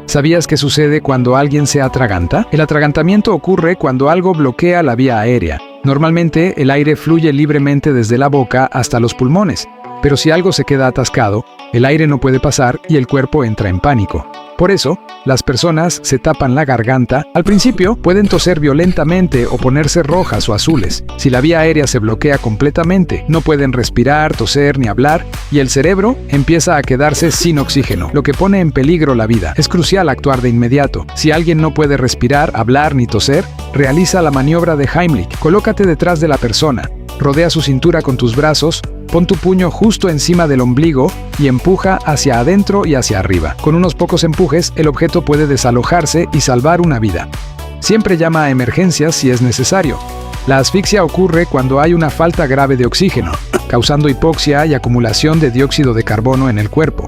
¿Sabías qué sucede cuando alguien se atraganta? El atragantamiento ocurre cuando algo bloquea la vía aérea. Normalmente, el aire fluye libremente desde la boca hasta los pulmones, pero si algo se queda atascado, el aire no puede pasar y el cuerpo entra en pánico. Por eso, las personas se tapan la garganta. Al principio, pueden toser violentamente o ponerse rojas o azules. Si la vía aérea se bloquea completamente, no pueden respirar, toser ni hablar, y el cerebro empieza a quedarse sin oxígeno, lo que pone en peligro la vida. Es crucial actuar de inmediato. Si alguien no puede respirar, hablar ni toser, realiza la maniobra de Heimlich. Colócate detrás de la persona, rodea su cintura con tus brazos, pon tu puño justo encima del ombligo y empuja hacia adentro y hacia arriba. Con unos pocos empujes, el objeto puede desalojarse y salvar una vida. Siempre llama a emergencias si es necesario. La asfixia ocurre cuando hay una falta grave de oxígeno, causando hipoxia y acumulación de dióxido de carbono en el cuerpo.